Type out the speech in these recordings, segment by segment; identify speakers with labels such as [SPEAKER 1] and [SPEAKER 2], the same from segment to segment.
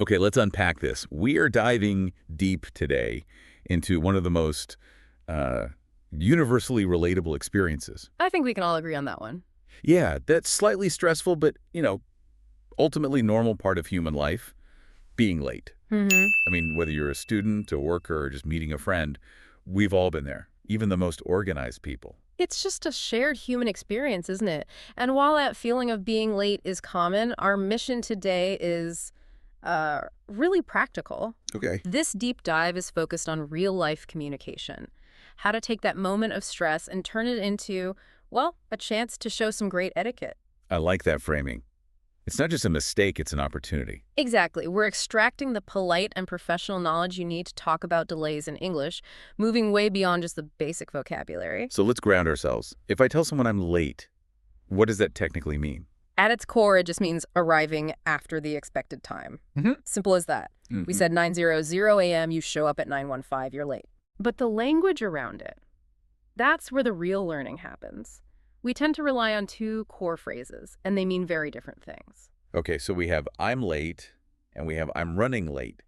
[SPEAKER 1] Okay, let's unpack this. We are diving deep today into one of the most uh, universally relatable experiences.
[SPEAKER 2] I think we can all agree on that one.
[SPEAKER 1] Yeah, that's slightly stressful, but, ultimately normal part of human life, being late.
[SPEAKER 2] Hmm.
[SPEAKER 1] I mean, whether you're a student, a worker, or just meeting a friend, we've all been there, even the most organized people.
[SPEAKER 2] It's just a shared human experience, isn't it? And while that feeling of being late is common, our mission today is really practical.
[SPEAKER 1] Okay.
[SPEAKER 2] This deep dive is focused on real-life communication, how to take that moment of stress and turn it into, well, a chance to show some great etiquette.
[SPEAKER 1] I like that framing. It's not just a mistake, it's an opportunity.
[SPEAKER 2] Exactly. We're extracting the polite and professional knowledge you need to talk about delays in English, moving way beyond just the basic vocabulary.
[SPEAKER 1] So let's ground ourselves. If I tell someone I'm late, what does that technically mean?
[SPEAKER 2] At its core, it just means arriving after the expected time. Simple as that. We said 9:00 a.m., you show up at 9:15, you're late. But the language around it, that's where the real learning happens. We tend to rely on two core phrases, and they mean very different things.
[SPEAKER 1] Okay, so we have I'm late and we have I'm running late.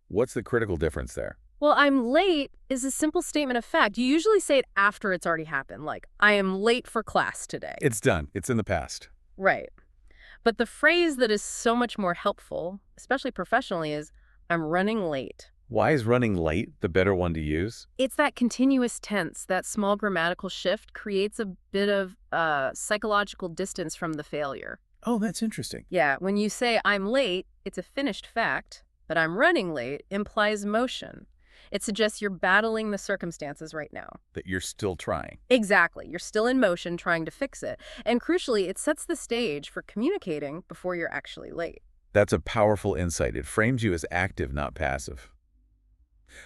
[SPEAKER 1] What's the critical difference there?
[SPEAKER 2] Well, I'm late is a simple statement of fact. You usually say it after it's already happened, like, I am late for class today.
[SPEAKER 1] It's done. It's in the past.
[SPEAKER 2] Right. But the phrase that is so much more helpful, especially professionally, is I'm running late.
[SPEAKER 1] Why is running late the better one to use?
[SPEAKER 2] It's that continuous tense, that small grammatical shift creates a bit of psychological distance from the failure.
[SPEAKER 1] Oh, that's interesting.
[SPEAKER 2] Yeah, when you say I'm late, it's a finished fact, but I'm running late implies motion. It suggests you're battling the circumstances right now.
[SPEAKER 1] That you're still trying.
[SPEAKER 2] Exactly. You're still in motion trying to fix it. And crucially, it sets the stage for communicating before you're actually late.
[SPEAKER 1] That's a powerful insight. It frames you as active, not passive.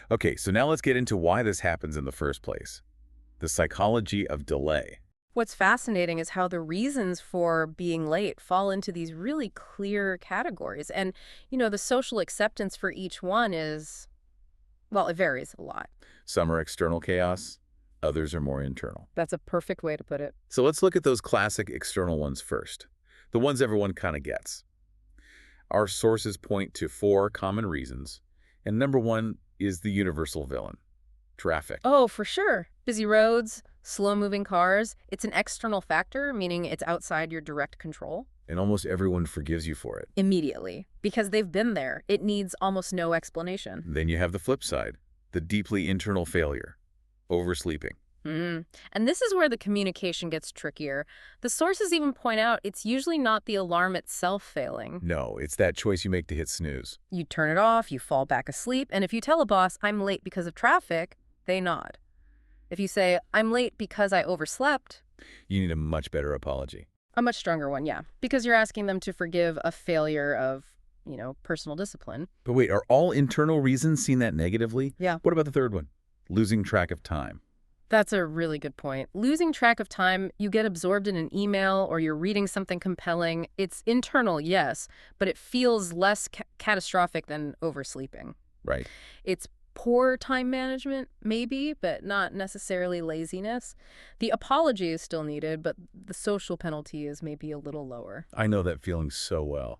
[SPEAKER 1] Okay, so now let's get into why this happens in the first place. The psychology of delay.
[SPEAKER 2] What's fascinating is how the reasons for being late fall into these really clear categories. And, the social acceptance for each one is, well, it varies a lot.
[SPEAKER 1] Some are external chaos, others are more internal.
[SPEAKER 2] That's a perfect way to put it.
[SPEAKER 1] So let's look at those classic external ones first, the ones everyone kind of gets. Our sources point to 4 common reasons, and number 1 is the universal villain, traffic.
[SPEAKER 2] Oh, for sure. Busy roads, slow-moving cars. It's an external factor, meaning it's outside your direct control.
[SPEAKER 1] And almost everyone forgives you for it.
[SPEAKER 2] Immediately, because they've been there. It needs almost no explanation.
[SPEAKER 1] Then you have the flip side, the deeply internal failure, oversleeping.
[SPEAKER 2] And this is where the communication gets trickier. The sources even point out it's usually not the alarm itself failing.
[SPEAKER 1] No, it's that choice you make to hit snooze.
[SPEAKER 2] You turn it off, you fall back asleep, and if you tell a boss, I'm late because of traffic, they nod. If you say, I'm late because I overslept,
[SPEAKER 1] You need a much better apology.
[SPEAKER 2] a much stronger one, yeah, because you're asking them to forgive a failure of, personal discipline.
[SPEAKER 1] But wait, are all internal reasons seen that negatively?
[SPEAKER 2] Yeah.
[SPEAKER 1] What about the third one? Losing track of time.
[SPEAKER 2] That's a really good point. Losing track of time, you get absorbed in an email or you're reading something compelling. It's internal, yes, but it feels less catastrophic than oversleeping.
[SPEAKER 1] Right.
[SPEAKER 2] It's poor time management, maybe, but not necessarily laziness. The apology is still needed, but the social penalty is maybe a little lower.
[SPEAKER 1] I know that feeling so well.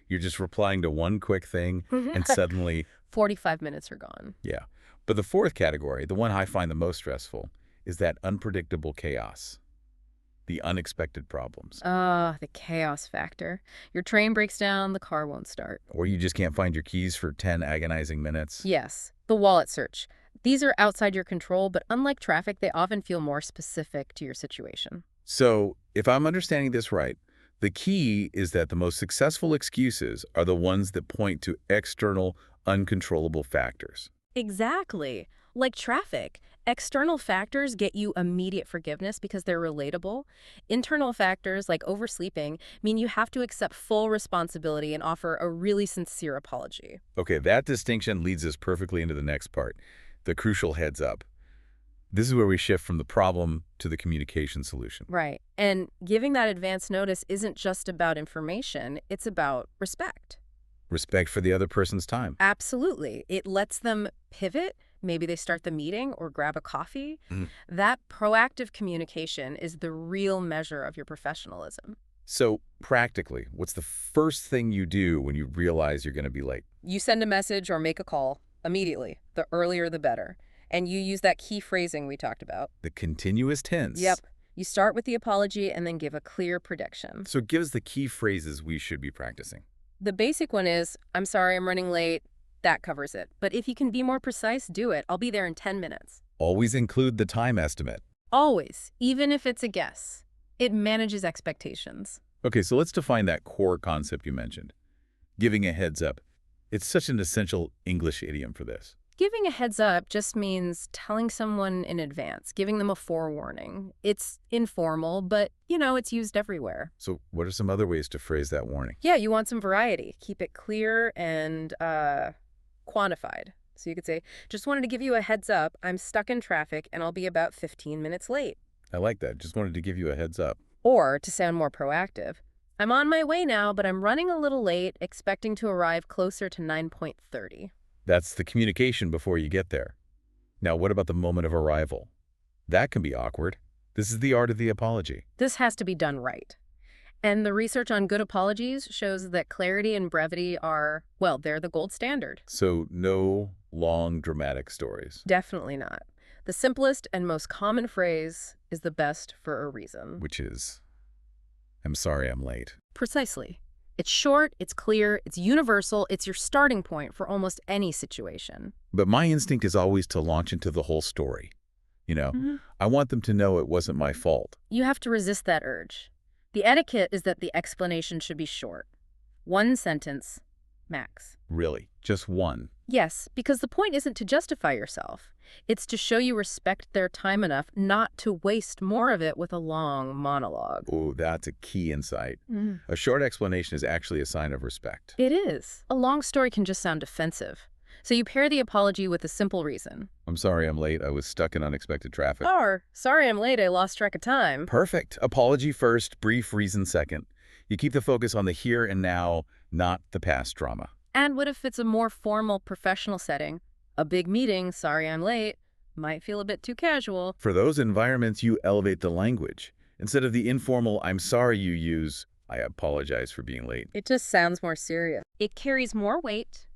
[SPEAKER 1] You're just replying to one quick thing and suddenly,
[SPEAKER 2] 45 minutes are gone.
[SPEAKER 1] yeah. But the fourth category, the one I find the most stressful, is that unpredictable chaos. The unexpected problems.
[SPEAKER 2] The chaos factor. Your train breaks down, the car won't start.
[SPEAKER 1] Or you just can't find your keys for 10 agonizing minutes.
[SPEAKER 2] Yes, the wallet search. These are outside your control, but unlike traffic, they often feel more specific to your situation.
[SPEAKER 1] So, if I'm understanding this right, the key is that the most successful excuses are the ones that point to external, uncontrollable factors.
[SPEAKER 2] Exactly. Like traffic, external factors get you immediate forgiveness because they're relatable. Internal factors, like oversleeping, mean you have to accept full responsibility and offer a really sincere apology.
[SPEAKER 1] Okay, that distinction leads us perfectly into the next part, the crucial heads up. This is where we shift from the problem to the communication solution.
[SPEAKER 2] Right. And giving that advance notice isn't just about information, it's about respect.
[SPEAKER 1] Respect for the other person's time.
[SPEAKER 2] Absolutely. It lets them pivot. Maybe they start the meeting or grab a coffee. That proactive communication is the real measure of your professionalism.
[SPEAKER 1] So, practically, what's the first thing you do when you realize you're going to be late?
[SPEAKER 2] You send a message or make a call immediately. The earlier, the better. And you use that key phrasing we talked about.
[SPEAKER 1] The continuous tense.
[SPEAKER 2] Yep. You start with the apology and then give a clear prediction.
[SPEAKER 1] So give us the key phrases we should be practicing.
[SPEAKER 2] The basic one is, I'm sorry I'm running late. That covers it. But if you can be more precise, do it. I'll be there in 10 minutes.
[SPEAKER 1] Always include the time estimate.
[SPEAKER 2] Always, even if it's a guess. It manages expectations.
[SPEAKER 1] Okay, so let's define that core concept you mentioned. Giving a heads up. It's such an essential English idiom for this.
[SPEAKER 2] Giving a heads up just means telling someone in advance, giving them a forewarning. It's informal, but, it's used everywhere.
[SPEAKER 1] So what are some other ways to phrase that warning?
[SPEAKER 2] Yeah, you want some variety. Keep it clear and quantified. So you could say, just wanted to give you a heads up. I'm stuck in traffic and I'll be about 15 minutes late.
[SPEAKER 1] I like that. Just wanted to give you a heads up.
[SPEAKER 2] Or, to sound more proactive, I'm on my way now, but I'm running a little late, expecting to arrive closer to 9:30.
[SPEAKER 1] That's the communication before you get there. Now, what about the moment of arrival? That can be awkward. This is the art of the apology.
[SPEAKER 2] This has to be done right. And the research on good apologies shows that clarity and brevity are, they're the gold standard.
[SPEAKER 1] So no long, dramatic stories.
[SPEAKER 2] Definitely not. The simplest and most common phrase is the best for a reason.
[SPEAKER 1] Which is, I'm sorry I'm late.
[SPEAKER 2] Precisely. It's short, it's clear, it's universal, it's your starting point for almost any situation.
[SPEAKER 1] But my instinct is always to launch into the whole story. I want them to know it wasn't my fault.
[SPEAKER 2] You have to resist that urge. The etiquette is that the explanation should be short. One sentence, max.
[SPEAKER 1] Really? Just one?
[SPEAKER 2] Yes, because the point isn't to justify yourself. It's to show you respect their time enough not to waste more of it with a long monologue.
[SPEAKER 1] Oh, that's a key insight. A short explanation is actually a sign of respect.
[SPEAKER 2] It is. A long story can just sound defensive. So you pair the apology with a simple reason.
[SPEAKER 1] I'm sorry I'm late. I was stuck in unexpected traffic.
[SPEAKER 2] Or, sorry I'm late. I lost track of time.
[SPEAKER 1] Perfect. Apology first, brief reason second. You keep the focus on the here and now, not the past drama.
[SPEAKER 2] And what if it's a more formal professional setting? A big meeting, sorry I'm late, might feel a bit too casual.
[SPEAKER 1] For those environments, you elevate the language. Instead of the informal, I'm sorry, you use, I apologize for being late.
[SPEAKER 2] It just sounds more serious. It carries more weight.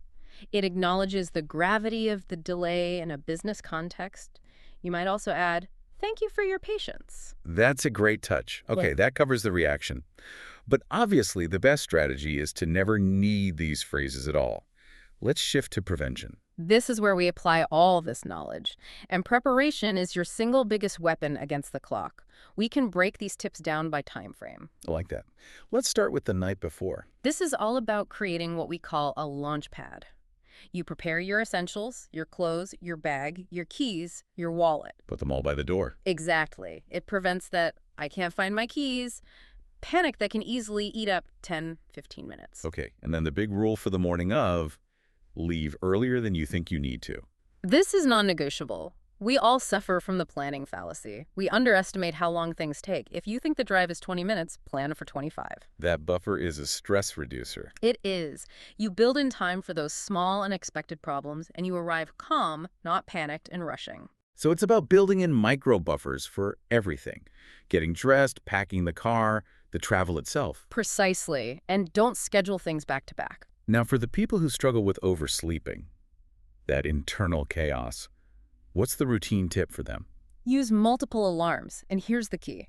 [SPEAKER 2] It acknowledges the gravity of the delay in a business context. You might also add, thank you for your patience.
[SPEAKER 1] That's a great touch. Okay, that covers the reaction. But obviously, the best strategy is to never need these phrases at all. Let's shift to prevention.
[SPEAKER 2] This is where we apply all this knowledge. And preparation is your single biggest weapon against the clock. We can break these tips down by time frame.
[SPEAKER 1] I like that. Let's start with the night before.
[SPEAKER 2] This is all about creating what we call a launch pad. You prepare your essentials, your clothes, your bag, your keys, your wallet.
[SPEAKER 1] Put them all by the door.
[SPEAKER 2] Exactly. It prevents that I can't find my keys panic that can easily eat up 10, 15 minutes.
[SPEAKER 1] Okay, and then the big rule for the morning of, leave earlier than you think you need to.
[SPEAKER 2] This is non-negotiable. We all suffer from the planning fallacy. We underestimate how long things take. If you think the drive is 20 minutes, plan for 25.
[SPEAKER 1] That buffer is a stress reducer.
[SPEAKER 2] It is. You build in time for those small, unexpected problems, and you arrive calm, not panicked and rushing.
[SPEAKER 1] So it's about building in micro buffers for everything. Getting dressed, packing the car, the travel itself.
[SPEAKER 2] Precisely. And don't schedule things back to back.
[SPEAKER 1] Now, for the people who struggle with oversleeping, that internal chaos, what's the routine tip for them?
[SPEAKER 2] Use multiple alarms, and here's the key.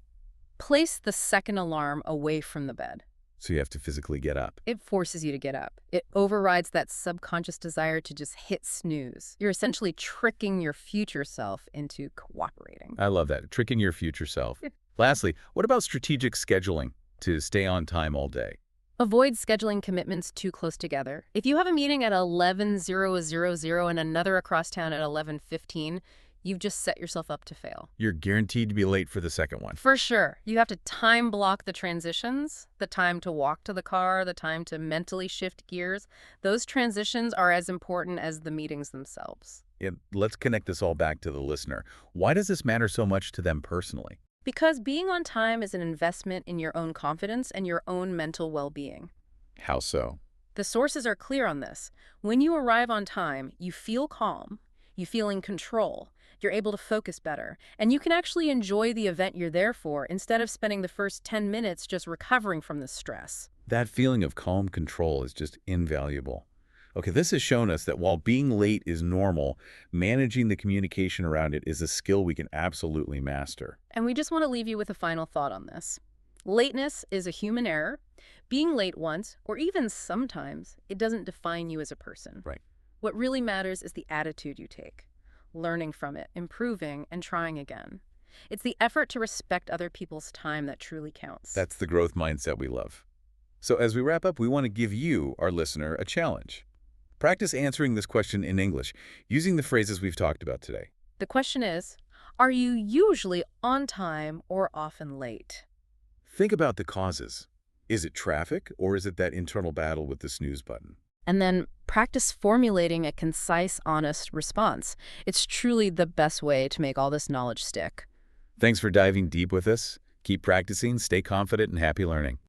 [SPEAKER 2] Place the second alarm away from the bed.
[SPEAKER 1] So you have to physically get up.
[SPEAKER 2] It forces you to get up. It overrides that subconscious desire to just hit snooze. You're essentially tricking your future self into cooperating.
[SPEAKER 1] I love that, tricking your future self. Lastly, what about strategic scheduling to stay on time all day?
[SPEAKER 2] Avoid scheduling commitments too close together. If you have a meeting at 11:00 and another across town at 11:15, you've just set yourself up to fail.
[SPEAKER 1] You're guaranteed to be late for the second one.
[SPEAKER 2] For sure. You have to time block the transitions, the time to walk to the car, the time to mentally shift gears. Those transitions are as important as the meetings themselves.
[SPEAKER 1] Let's connect this all back to the listener. Why does this matter so much to them personally?
[SPEAKER 2] Because being on time is an investment in your own confidence and your own mental well-being.
[SPEAKER 1] How so?
[SPEAKER 2] The sources are clear on this. When you arrive on time, you feel calm. You feel in control. You're able to focus better. And you can actually enjoy the event you're there for instead of spending the first 10 minutes just recovering from the stress.
[SPEAKER 1] That feeling of calm control is just invaluable. Okay, this has shown us that while being late is normal, managing the communication around it is a skill we can absolutely master.
[SPEAKER 2] And we just want to leave you with a final thought on this. Lateness is a human error. Being late once, or even sometimes, it doesn't define you as a person.
[SPEAKER 1] Right.
[SPEAKER 2] What really matters is the attitude you take, learning from it, improving, and trying again. It's the effort to respect other people's time that truly counts.
[SPEAKER 1] That's the growth mindset we love. So as we wrap up, we want to give you, our listener, a challenge. Practice answering this question in English using the phrases we've talked about today.
[SPEAKER 2] The question is, are you usually on time or often late?
[SPEAKER 1] Think about the causes. Is it traffic, or is it that internal battle with the snooze button?
[SPEAKER 2] And then practice formulating a concise, honest response. It's truly the best way to make all this knowledge stick.
[SPEAKER 1] Thanks for diving deep with us. Keep practicing, stay confident, and happy learning.